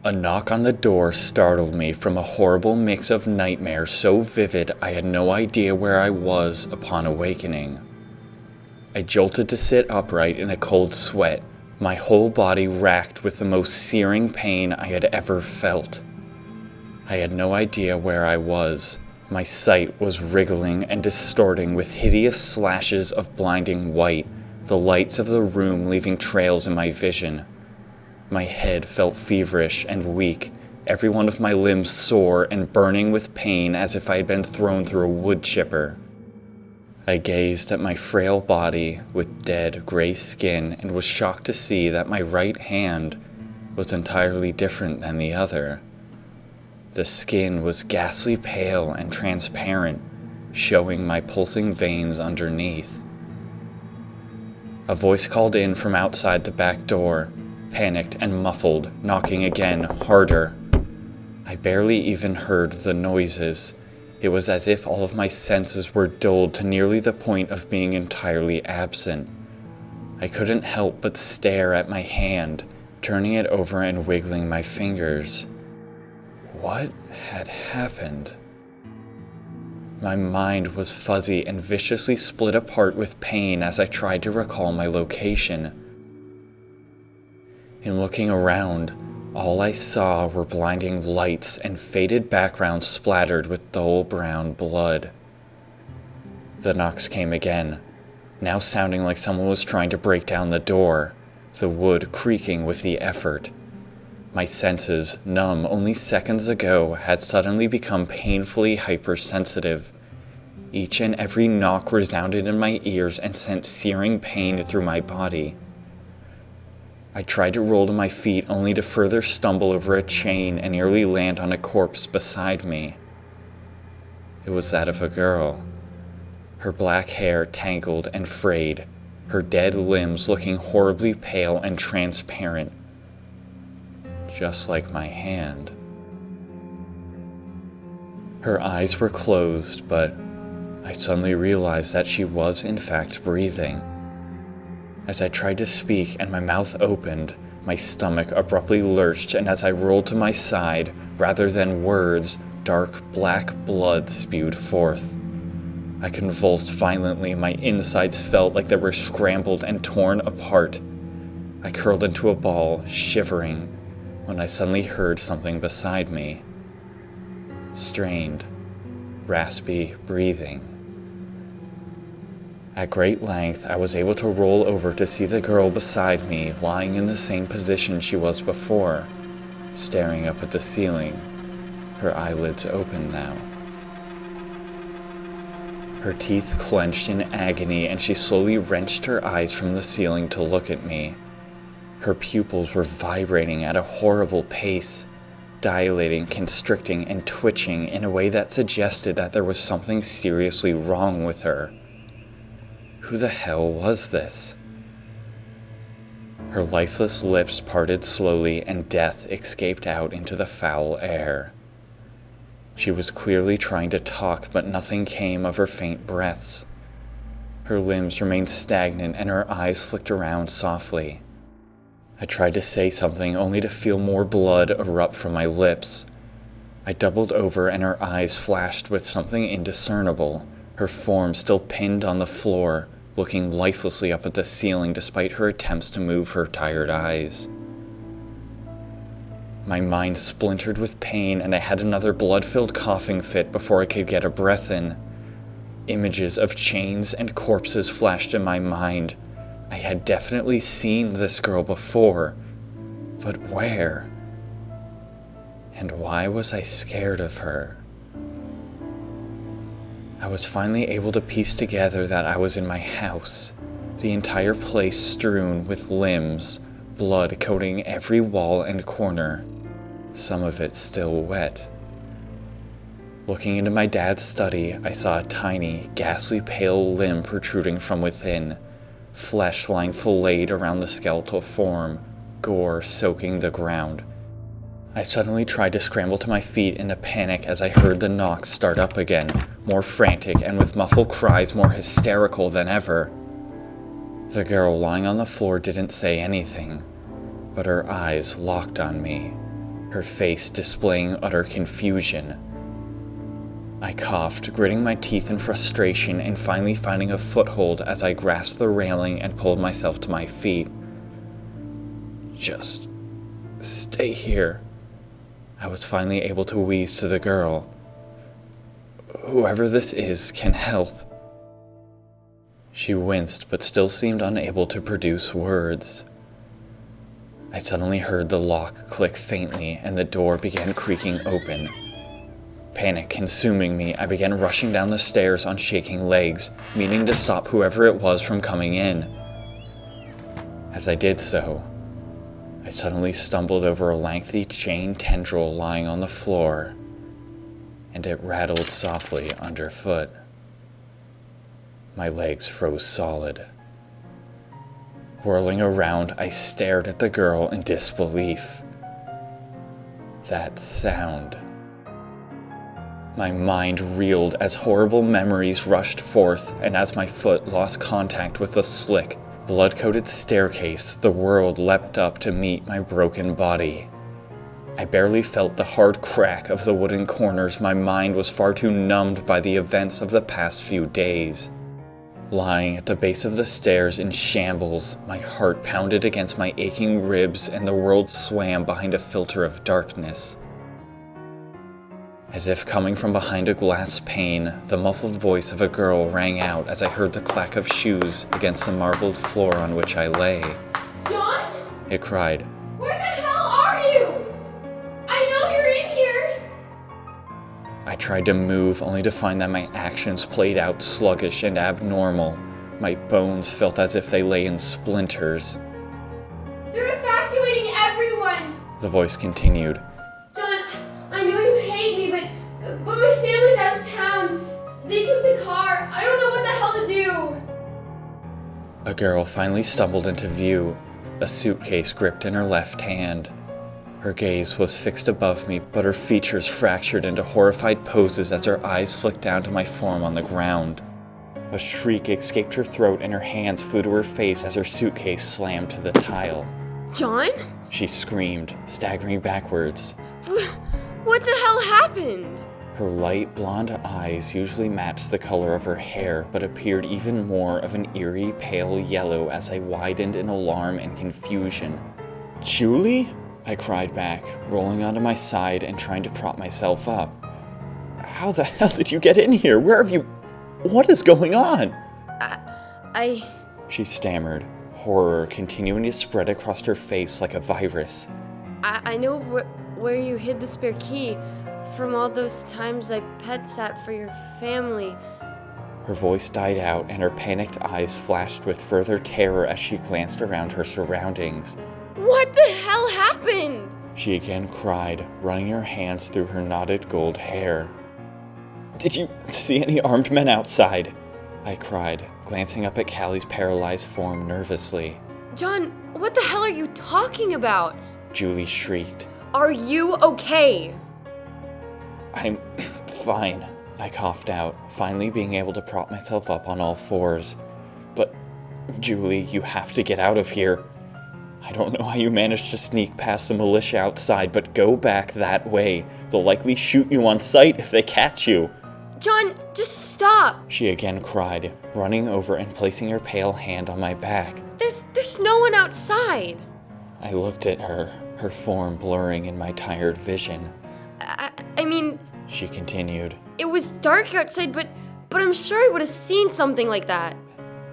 A knock on the door startled me from a horrible mix of nightmares so vivid I had no idea where I was upon awakening. I jolted to sit upright in a cold sweat, my whole body racked with the most searing pain I had ever felt. I had no idea where I was. My sight was wriggling and distorting with hideous slashes of blinding white, the lights of the room leaving trails in my vision. My head felt feverish and weak, every one of my limbs sore and burning with pain as if I had been thrown through a wood chipper. I gazed at my frail body with dead gray skin and was shocked to see that my right hand was entirely different than the other. The skin was ghastly pale and transparent, showing my pulsing veins underneath. A voice called in from outside the back door, panicked and muffled, knocking again, harder. I barely even heard the noises. It was as if all of my senses were dulled to nearly the point of being entirely absent. I couldn't help but stare at my hand, turning it over and wiggling my fingers. What had happened? My mind was fuzzy and viciously split apart with pain as I tried to recall my location. In looking around, all I saw were blinding lights and faded backgrounds splattered with dull brown blood. The knocks came again, now sounding like someone was trying to break down the door, the wood creaking with the effort. My senses, numb only seconds ago, had suddenly become painfully hypersensitive. Each and every knock resounded in my ears and sent searing pain through my body. I tried to roll to my feet only to further stumble over a chain and nearly land on a corpse beside me. It was that of a girl. Her black hair tangled and frayed, her dead limbs looking horribly pale and transparent, just like my hand. Her eyes were closed, but I suddenly realized that she was in fact breathing. As I tried to speak and my mouth opened, my stomach abruptly lurched, and as I rolled to my side, rather than words, dark black blood spewed forth. I convulsed violently, my insides felt like they were scrambled and torn apart. I curled into a ball, shivering, when I suddenly heard something beside me. Strained, raspy breathing. At great length, I was able to roll over to see the girl beside me lying in the same position she was before, staring up at the ceiling, her eyelids open now. Her teeth clenched in agony, and she slowly wrenched her eyes from the ceiling to look at me. Her pupils were vibrating at a horrible pace, dilating, constricting, and twitching in a way that suggested that there was something seriously wrong with her. Who the hell was this? Her lifeless lips parted slowly and death escaped out into the foul air. She was clearly trying to talk, but nothing came of her faint breaths. Her limbs remained stagnant and her eyes flicked around softly. I tried to say something only to feel more blood erupt from my lips. I doubled over and her eyes flashed with something indiscernible, her form still pinned on the floor, looking lifelessly up at the ceiling despite her attempts to move her tired eyes. My mind splintered with pain and I had another blood-filled coughing fit before I could get a breath in. Images of chains and corpses flashed in my mind. I had definitely seen this girl before, but where? And why was I scared of her? I was finally able to piece together that I was in my house, the entire place strewn with limbs, blood coating every wall and corner, some of it still wet. Looking into my dad's study, I saw a tiny, ghastly pale limb protruding from within, flesh lying filleted around the skeletal form, gore soaking the ground. I suddenly tried to scramble to my feet in a panic as I heard the knocks start up again, more frantic and with muffled cries more hysterical than ever. The girl lying on the floor didn't say anything, but her eyes locked on me, her face displaying utter confusion. I coughed, gritting my teeth in frustration and finally finding a foothold as I grasped the railing and pulled myself to my feet. "Just stay here," I was finally able to wheeze to the girl. "Whoever this is can help." She winced but still seemed unable to produce words. I suddenly heard the lock click faintly and the door began creaking open. Panic consuming me, I began rushing down the stairs on shaking legs, meaning to stop whoever it was from coming in. As I did so, I suddenly stumbled over a lengthy chain tendril lying on the floor, and it rattled softly underfoot. My legs froze solid. Whirling around, I stared at the girl in disbelief. That sound. My mind reeled as horrible memories rushed forth, and as my foot lost contact with the slick, blood-coated staircase, the world leapt up to meet my broken body. I barely felt the hard crack of the wooden corners. My mind was far too numbed by the events of the past few days. Lying at the base of the stairs in shambles, my heart pounded against my aching ribs and the world swam behind a filter of darkness. As if coming from behind a glass pane, the muffled voice of a girl rang out as I heard the clack of shoes against the marbled floor on which I lay. "John? It cried. Where the hell are you? I know you're in here!" I tried to move, only to find that my actions played out sluggish and abnormal. My bones felt as if they lay in splinters. "They're evacuating everyone!" The voice continued. "John, I know you hate me, but my family's out of town. They took the car. I don't know what the hell to do." A girl finally stumbled into view, a suitcase gripped in her left hand. Her gaze was fixed above me, but her features fractured into horrified poses as her eyes flicked down to my form on the ground. A shriek escaped her throat and her hands flew to her face as her suitcase slammed to the tile. "John? She screamed, staggering backwards. What the hell happened?" Her light blonde eyes usually matched the color of her hair, but appeared even more of an eerie pale yellow as I widened in alarm and confusion. "Julie?" I cried back, rolling onto my side and trying to prop myself up. "How the hell did you get in here? Where have you... What is going on?" I... She stammered, horror continuing to spread across her face like a virus. I know where you hid the spare key from all those times I pet sat for your family." Her voice died out and her panicked eyes flashed with further terror as she glanced around her surroundings. "What the hell happened?" She again cried, running her hands through her knotted gold hair. "Did you see any armed men outside?" I cried, glancing up at Callie's paralyzed form nervously. "John, what the hell are you talking about?" Julie shrieked. "Are you okay?" "I'm fine," I coughed out, finally being able to prop myself up on all fours. "But, Julie, you have to get out of here. I don't know how you managed to sneak past the militia outside, but go back that way. They'll likely shoot you on sight if they catch you." "John, just stop!" She again cried, running over and placing her pale hand on my back. There's no one outside." I looked at her, her form blurring in my tired vision. I mean, She continued. "It was dark outside, but I'm sure I would have seen something like that."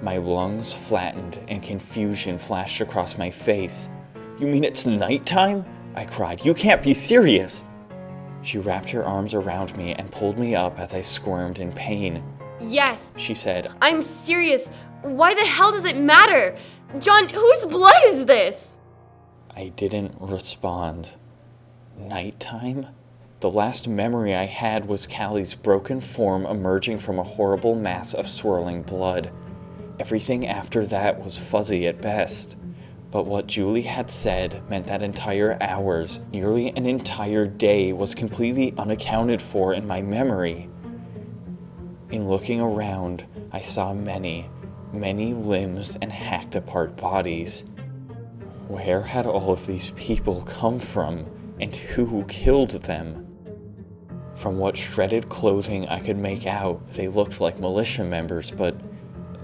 My lungs flattened and confusion flashed across my face. "You mean it's nighttime?" I cried. "You can't be serious!" She wrapped her arms around me and pulled me up as I squirmed in pain. "Yes," She said. "I'm serious. Why the hell does it matter? John, whose blood is this?" I didn't respond. Nighttime? The last memory I had was Callie's broken form emerging from a horrible mass of swirling blood. Everything after that was fuzzy at best. But what Julie had said meant that entire hours, nearly an entire day, was completely unaccounted for in my memory. In looking around, I saw many, many limbs and hacked apart bodies. Where had all of these people come from, and who killed them? From what shredded clothing I could make out, they looked like militia members, but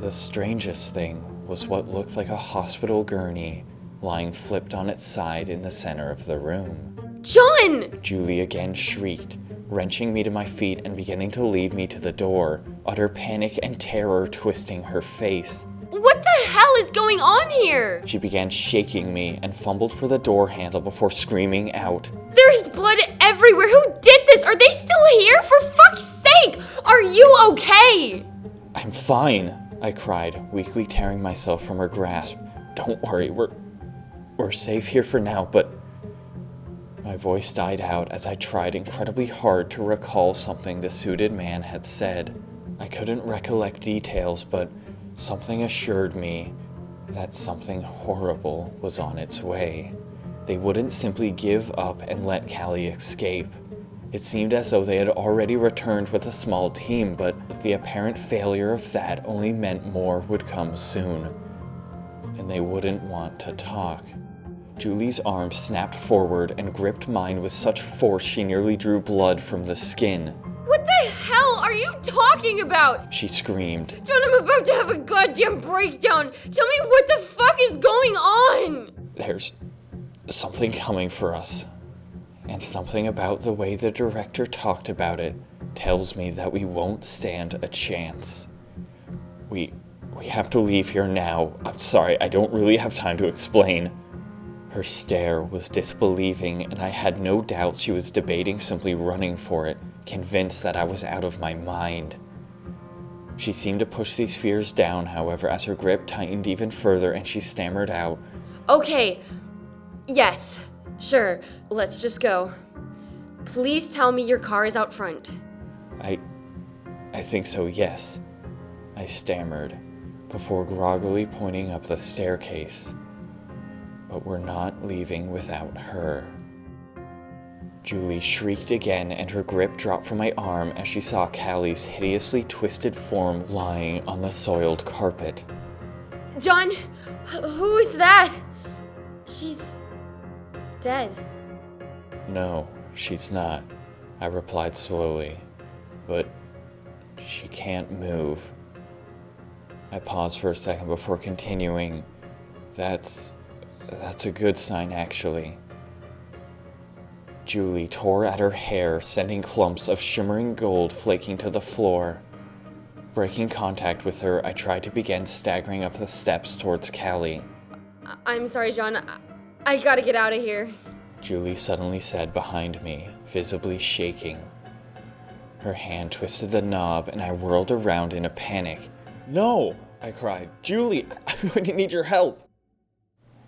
the strangest thing was what looked like a hospital gurney lying flipped on its side in the center of the room. John! Julie again shrieked, wrenching me to my feet and beginning to lead me to the door, utter panic and terror twisting her face. What the hell is going on here? She began shaking me and fumbled for the door handle before screaming out. There's blood everywhere. Who did this? Are they still here? For fuck's sake! Are you okay? I'm fine, I cried, weakly tearing myself from her grasp. Don't worry, we're safe here for now, but... My voice died out as I tried incredibly hard to recall something the suited man had said. I couldn't recollect details, but something assured me that something horrible was on its way. They wouldn't simply give up and let Callie escape. It seemed as though they had already returned with a small team, but the apparent failure of that only meant more would come soon. And they wouldn't want to talk. Julie's arm snapped forward and gripped mine with such force she nearly drew blood from the skin. What the hell are you talking about? She screamed. John, I'm about to have a goddamn breakdown. Tell me what the fuck is going on? There's something coming for us. And something about the way the director talked about it tells me that we won't stand a chance. We have to leave here now. I'm sorry, I don't really have time to explain. Her stare was disbelieving, and I had no doubt she was debating simply running for it, convinced that I was out of my mind. She seemed to push these fears down, however, as her grip tightened even further and she stammered out. Okay, yes, sure, let's just go. Please tell me your car is out front. I think so, yes, I stammered, before groggily pointing up the staircase. But we're not leaving without her. Julie shrieked again, and her grip dropped from my arm as she saw Callie's hideously twisted form lying on the soiled carpet. John, who is that? She's dead. No, she's not, I replied slowly, but she can't move. I paused for a second before continuing. That's a good sign, actually. Julie tore at her hair, sending clumps of shimmering gold flaking to the floor. Breaking contact with her, I tried to begin staggering up the steps towards Callie. I'm sorry, John. I gotta get out of here. Julie suddenly said behind me, visibly shaking. Her hand twisted the knob, and I whirled around in a panic. No! I cried. Julie, I need your help!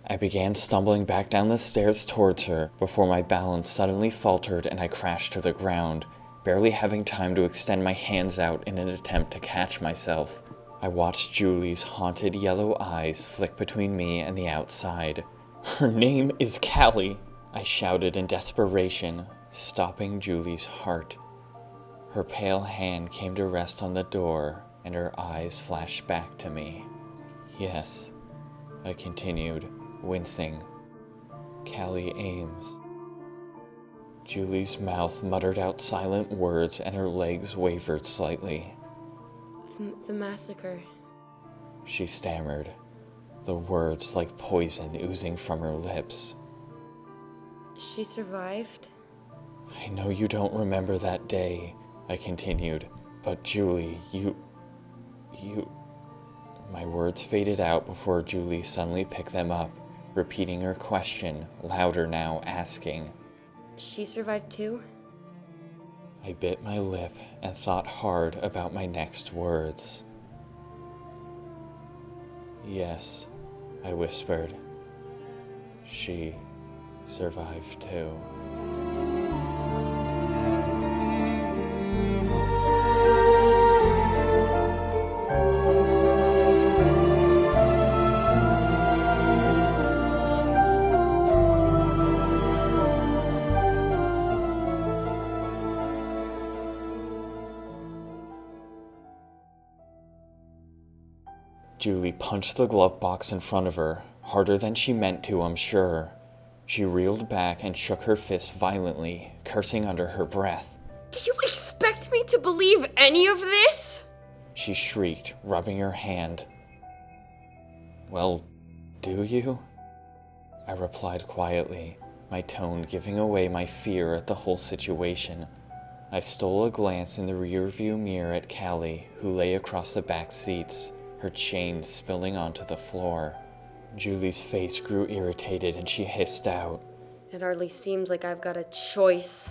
I began stumbling back down the stairs towards her before my balance suddenly faltered and I crashed to the ground, barely having time to extend my hands out in an attempt to catch myself. I watched Julie's haunted yellow eyes flick between me and the outside. Her name is Callie, I shouted in desperation, stopping Julie's heart. Her pale hand came to rest on the door and her eyes flashed back to me. Yes, I continued, wincing. Callie Ames. Julie's mouth muttered out silent words and her legs wavered slightly. The massacre. She stammered, the words like poison oozing from her lips. She survived? I know you don't remember that day, I continued, but Julie, you... My words faded out before Julie suddenly picked them up, repeating her question, louder now, asking. She survived too? I bit my lip and thought hard about my next words. Yes, I whispered. She survived too. Julie punched the glove box in front of her, harder than she meant to, I'm sure. She reeled back and shook her fist violently, cursing under her breath. Do you expect me to believe any of this? She shrieked, rubbing her hand. Well, do you? I replied quietly, my tone giving away my fear at the whole situation. I stole a glance in the rearview mirror at Callie, who lay across the back seats, her chains spilling onto the floor. Julie's face grew irritated and she hissed out. It hardly seems like I've got a choice.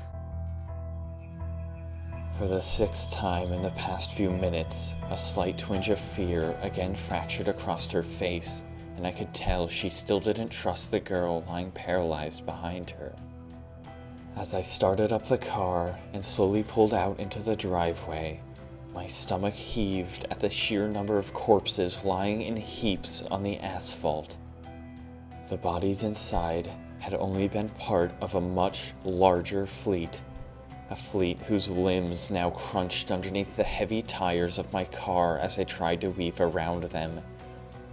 For the 6th time in the past few minutes, a slight twinge of fear again fractured across her face, and I could tell she still didn't trust the girl lying paralyzed behind her. As I started up the car and slowly pulled out into the driveway, my stomach heaved at the sheer number of corpses lying in heaps on the asphalt. The bodies inside had only been part of a much larger fleet, a fleet whose limbs now crunched underneath the heavy tires of my car as I tried to weave around them.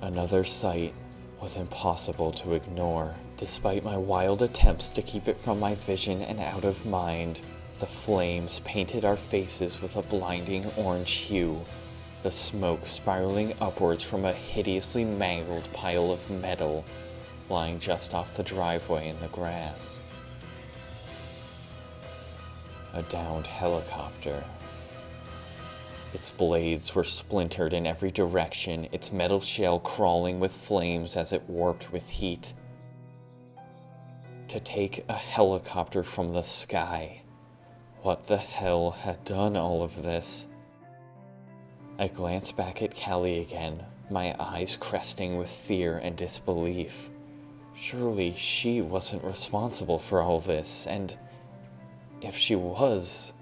Another sight was impossible to ignore. Despite my wild attempts to keep it from my vision and out of mind, the flames painted our faces with a blinding orange hue, the smoke spiraling upwards from a hideously mangled pile of metal lying just off the driveway in the grass. A downed helicopter. Its blades were splintered in every direction, its metal shell crawling with flames as it warped with heat. To take a helicopter from the sky. What the hell had done all of this? I glanced back at Callie again, my eyes cresting with fear and disbelief. Surely she wasn't responsible for all this, and if she was,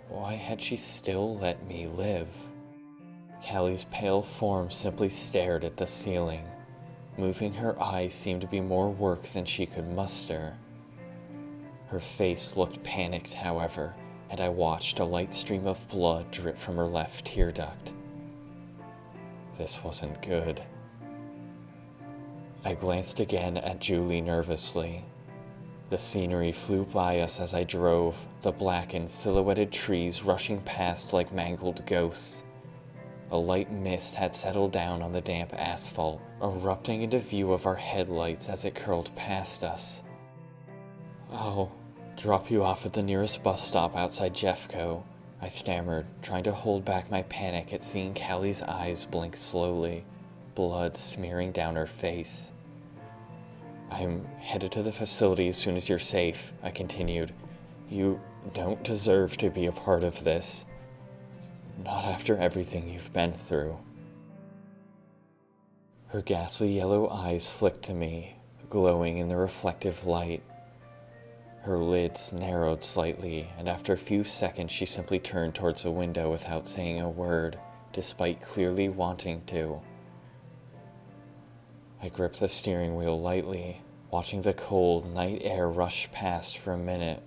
why had she still let me live? Callie's pale form simply stared at the ceiling. Moving her eyes seemed to be more work than she could muster. Her face looked panicked, however, and I watched a light stream of blood drip from her left tear duct. This wasn't good. I glanced again at Julie nervously. The scenery flew by us as I drove, the blackened, silhouetted trees rushing past like mangled ghosts. A light mist had settled down on the damp asphalt, erupting into view of our headlights as it curled past us. "I'll drop you off at the nearest bus stop outside Jeffco," I stammered, trying to hold back my panic at seeing Callie's eyes blink slowly, blood smearing down her face. "I'm headed to the facility as soon as you're safe," I continued. "You don't deserve to be a part of this. Not after everything you've been through." Her ghastly yellow eyes flicked to me, glowing in the reflective light. Her lids narrowed slightly, and after a few seconds she simply turned towards the window without saying a word, despite clearly wanting to. I gripped the steering wheel lightly, watching the cold night air rush past for a minute,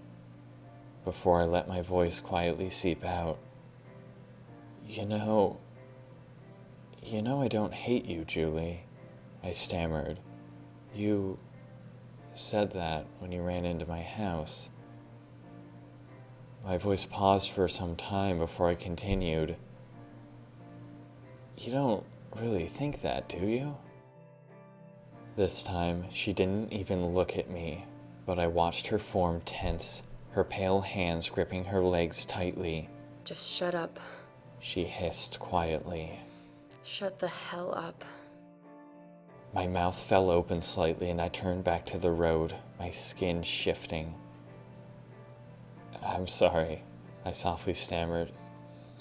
before I let my voice quietly seep out. You know I don't hate you, Julie," I stammered. "You said that when you ran into my house." My voice paused for some time before I continued. "You don't really think that, do you?" This time, she didn't even look at me, but I watched her form tense, her pale hands gripping her legs tightly. Just shut up. She hissed quietly. Shut the hell up. My mouth fell open slightly and I turned back to the road, my skin shifting. "I'm sorry," I softly stammered.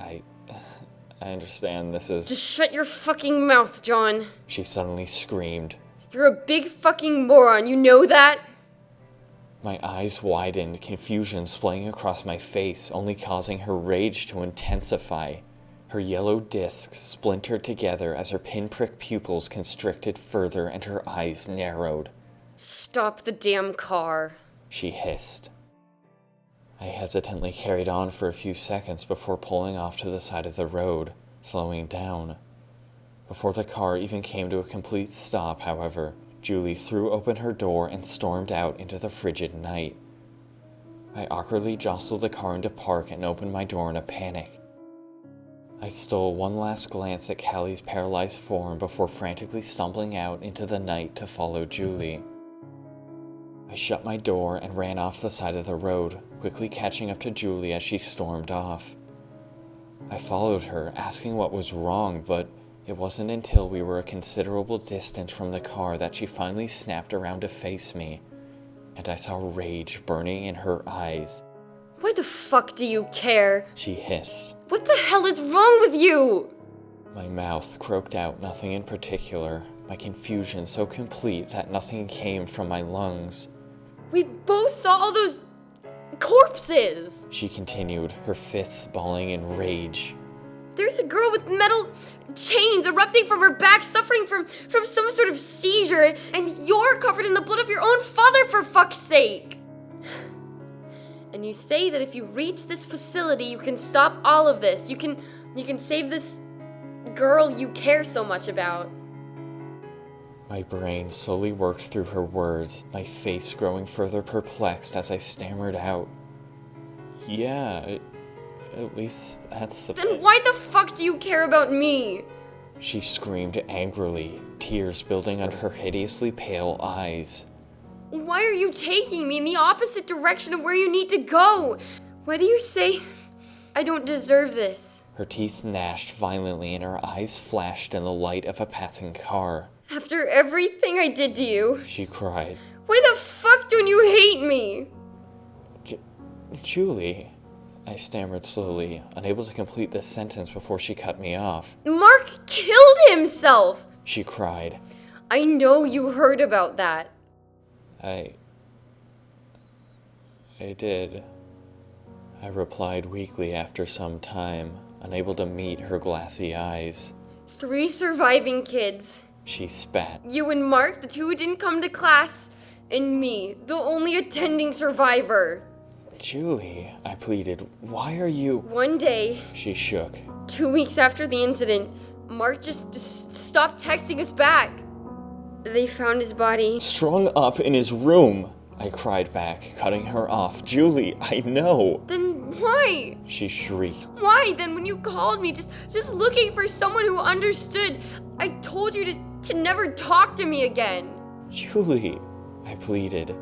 I understand this is..." Just shut your fucking mouth, John. She suddenly screamed. You're a big fucking moron, you know that? My eyes widened, confusion splaying across my face, only causing her rage to intensify. Her yellow discs splintered together as her pinprick pupils constricted further and her eyes narrowed. Stop the damn car, she hissed. I hesitantly carried on for a few seconds before pulling off to the side of the road, slowing down. Before the car even came to a complete stop, however, Julie threw open her door and stormed out into the frigid night. I awkwardly jostled the car into park and opened my door in a panic. I stole one last glance at Callie's paralyzed form before frantically stumbling out into the night to follow Julie. I shut my door and ran off the side of the road, quickly catching up to Julie as she stormed off. I followed her, asking what was wrong, but it wasn't until we were a considerable distance from the car that she finally snapped around to face me, and I saw rage burning in her eyes. Why the fuck do you care? She hissed. What the hell is wrong with you? My mouth croaked out nothing in particular, my confusion so complete that nothing came from my lungs. We both saw all those corpses! She continued, her fists balling in rage. There's a girl with metal chains erupting from her back, suffering from some sort of seizure, and you're covered in the blood of your own father, for fuck's sake! And you say that if you reach this facility, you can stop all of this. You can save this girl you care so much about. My brain slowly worked through her words, my face growing further perplexed as I stammered out. Yeah, at least that's the... Then why the fuck do you care about me? She screamed angrily, tears building under her hideously pale eyes. Why are you taking me in the opposite direction of where you need to go? Why do you say I don't deserve this? Her teeth gnashed violently and her eyes flashed in the light of a passing car. After everything I did to you, She cried. why the fuck don't you hate me? Julie, I stammered slowly, unable to complete this sentence before she cut me off. Mark killed himself! She cried. I know you heard about that. I did. I replied weakly after some time, unable to meet her glassy eyes. 3 surviving kids. She spat. You and Mark, the 2 who didn't come to class, and me, the only attending survivor. Julie, I pleaded, why are you... One day, She shook. 2 weeks after the incident, Mark just stopped texting us back. They found his body. Strung up in his room, I cried back, cutting her off. Julie, I know. Then why? She shrieked. Why then when you called me just looking for someone who understood, I told you to never talk to me again? Julie, I pleaded.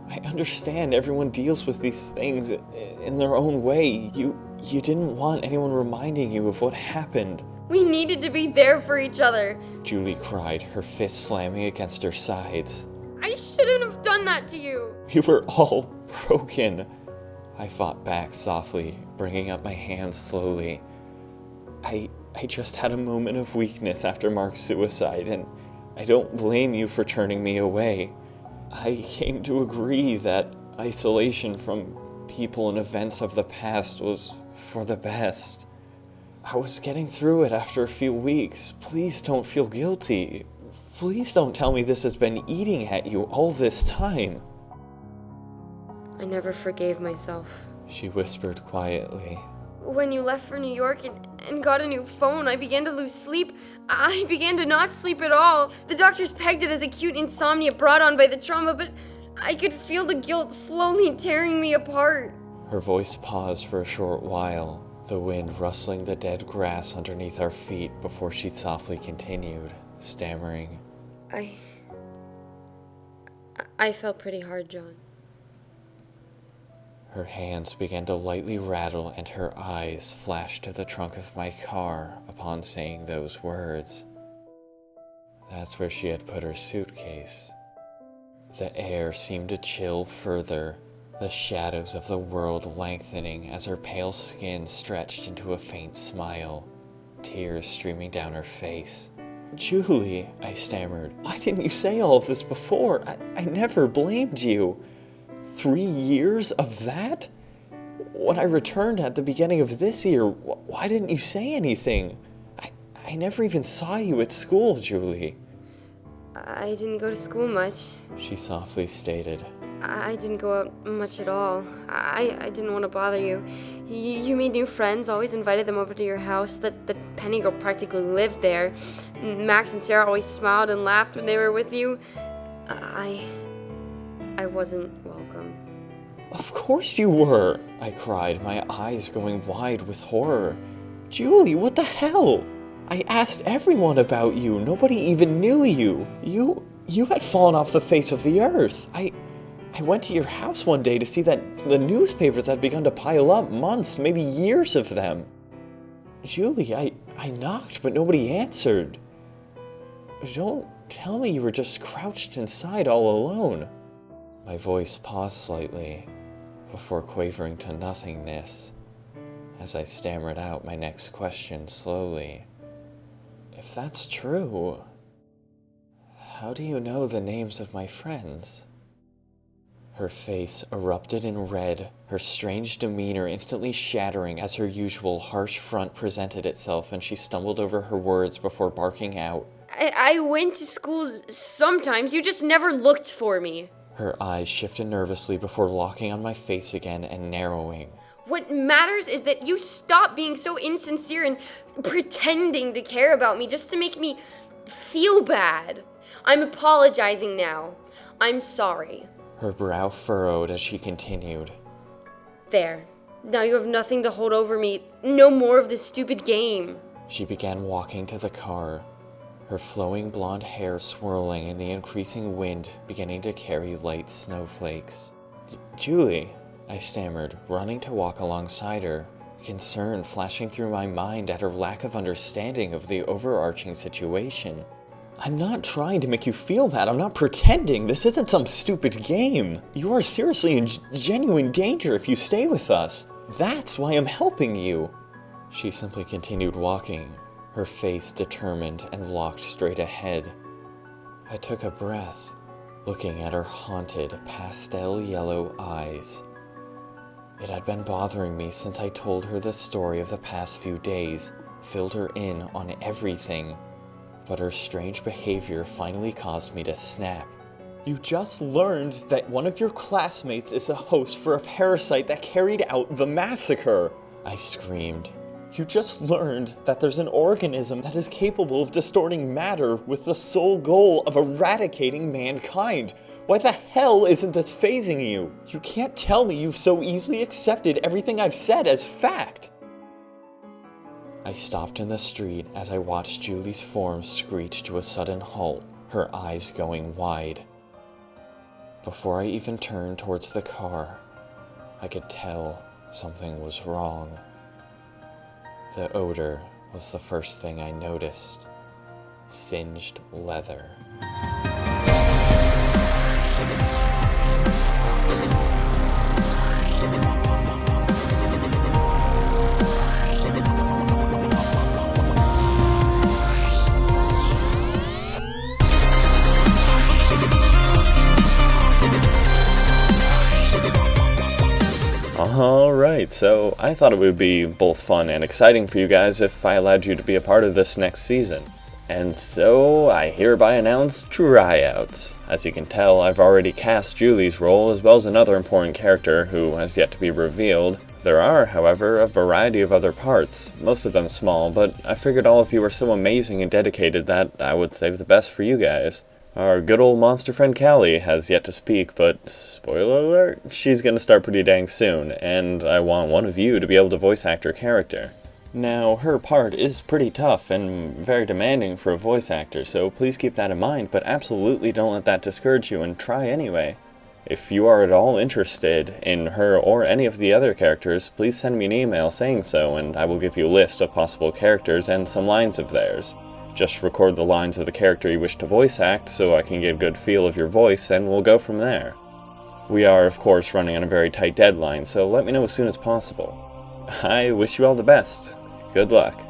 I understand everyone deals with these things in their own way. You didn't want anyone reminding you of what happened. We needed to be there for each other. Julie cried, her fists slamming against her sides. I shouldn't have done that to you. You were all broken. I fought back softly, bringing up my hands slowly. I just had a moment of weakness after Mark's suicide, and I don't blame you for turning me away. I came to agree that isolation from people and events of the past was for the best. I was getting through it after a few weeks. Please don't feel guilty. Please don't tell me this has been eating at you all this time. I never forgave myself. She whispered quietly. When you left for New York and got a new phone, I began to lose sleep. I began to not sleep at all. The doctors pegged it as acute insomnia brought on by the trauma, but I could feel the guilt slowly tearing me apart. Her voice paused for a short while, the wind rustling the dead grass underneath our feet before she softly continued, stammering. I felt pretty hard, John. Her hands began to lightly rattle and her eyes flashed to the trunk of my car upon saying those words. That's where she had put her suitcase. The air seemed to chill further, the shadows of the world lengthening as her pale skin stretched into a faint smile, tears streaming down her face. Julie, I stammered, why didn't you say all of this before? I never blamed you. 3 years of that? When I returned at the beginning of this year, why didn't you say anything? I never even saw you at school, Julie. I didn't go to school much. She softly stated. I didn't go out much at all. I didn't want to bother you. You made new friends, always invited them over to your house. That Penny girl practically lived there. Max and Sarah always smiled and laughed when they were with you. I wasn't welcome. Of course you were, I cried, my eyes going wide with horror. Julie, what the hell? I asked everyone about you. Nobody even knew you. You had fallen off the face of the earth. I went to your house one day to see that the newspapers had begun to pile up, months, maybe years of them. Julie, I knocked, but nobody answered. Don't tell me you were just crouched inside all alone. My voice paused slightly before quavering to nothingness as I stammered out my next question slowly. If that's true, how do you know the names of my friends? Her face erupted in red, her strange demeanor instantly shattering as her usual harsh front presented itself, and she stumbled over her words before barking out. I went to school sometimes, you just never looked for me. Her eyes shifted nervously before locking on my face again and narrowing. What matters is that you stop being so insincere and pretending to care about me just to make me feel bad. I'm apologizing now. I'm sorry. Her brow furrowed as she continued. There. Now you have nothing to hold over me. No more of this stupid game. She began walking to the car, her flowing blonde hair swirling in the increasing wind beginning to carry light snowflakes. Julie, I stammered, running to walk alongside her, concern flashing through my mind at her lack of understanding of the overarching situation. I'm not trying to make you feel bad. I'm not pretending. This isn't some stupid game. You are seriously in genuine danger if you stay with us. That's why I'm helping you. She simply continued walking, her face determined and locked straight ahead. I took a breath, looking at her haunted, pastel yellow eyes. It had been bothering me since I told her the story of the past few days, filled her in on everything. But her strange behavior finally caused me to snap. You just learned that one of your classmates is the host for a parasite that carried out the massacre, I screamed. You just learned that there's an organism that is capable of distorting matter with the sole goal of eradicating mankind. Why the hell isn't this fazing you? You can't tell me you've so easily accepted everything I've said as fact. I stopped in the street as I watched Julie's form screech to a sudden halt, her eyes going wide. Before I even turned towards the car, I could tell something was wrong. The odor was the first thing I noticed. Singed leather. Alright, so I thought it would be both fun and exciting for you guys if I allowed you to be a part of this next season. And so I hereby announce tryouts. As you can tell, I've already cast Julie's role as well as another important character who has yet to be revealed. There are, however, a variety of other parts, most of them small, but I figured all of you are so amazing and dedicated that I would save the best for you guys. Our good old monster friend Callie has yet to speak, but spoiler alert, she's gonna start pretty dang soon, and I want one of you to be able to voice act her character. Now, her part is pretty tough and very demanding for a voice actor, so please keep that in mind, but absolutely don't let that discourage you and try anyway. If you are at all interested in her or any of the other characters, please send me an email saying so, and I will give you a list of possible characters and some lines of theirs. Just record the lines of the character you wish to voice act so I can get a good feel of your voice, and we'll go from there. We are, of course, running on a very tight deadline, so let me know as soon as possible. I wish you all the best. Good luck.